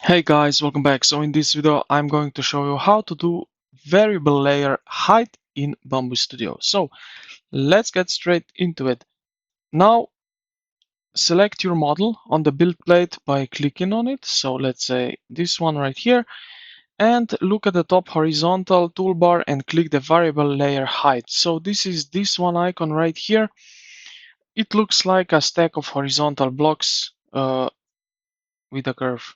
Hey guys, welcome back. So in this video, I'm going to show you how to do variable layer height in Bambu Studio. So let's get straight into it. Now select your model on the build plate by clicking on it. So let's say this one right here, and look at the top horizontal toolbar and click the variable layer height. So this is this one icon right here. It looks like a stack of horizontal blocks with a curve.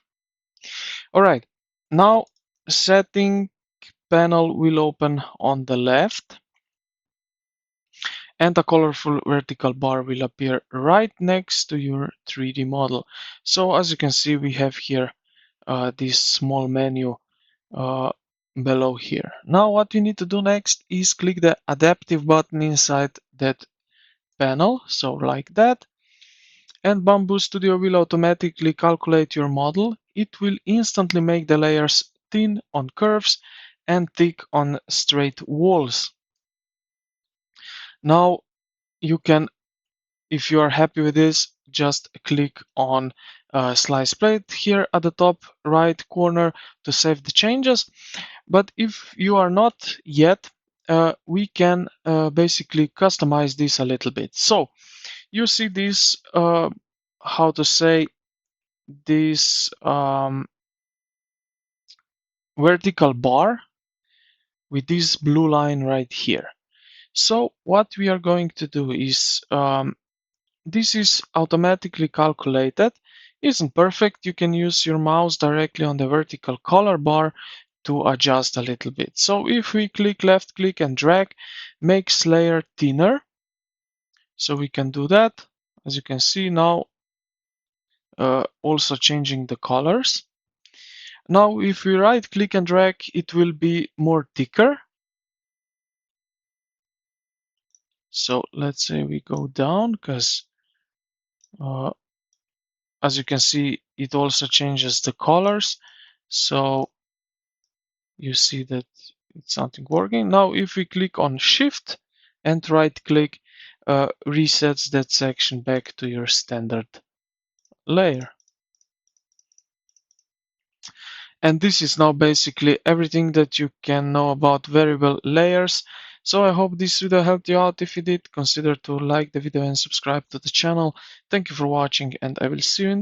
All right, now setting panel will open on the left, and a colorful vertical bar will appear right next to your 3D model. So as you can see, we have here this small menu uh, below here. Now what you need to do next is click the adaptive button inside that panel, so like that, and Bambu Studio will automatically calculate your model. It will instantly make the layers thin on curves and thick on straight walls. Now you can, if you are happy with this, just click on slice plate here at the top right corner to save the changes. But if you are not yet, we can basically customize this a little bit. So you see this, how to say, this vertical bar with this blue line right here. So what we are going to do is this is automatically calculated. Isn't perfect. You can use your mouse directly on the vertical color bar to adjust a little bit. So if we click left click and drag, makes layer thinner. So we can do that. As you can see now, also changing the colors. Now if we right click and drag, it will be more thicker. So let's say we go down, because as you can see, it also changes the colors. So you see that it's something working. Now if we click on shift and right click, resets that section back to your standard layer. And this is now basically everything that you can know about variable layers. So I hope this video helped you out. If you did, consider to like the video and subscribe to the channel. Thank you for watching, and I will see you in the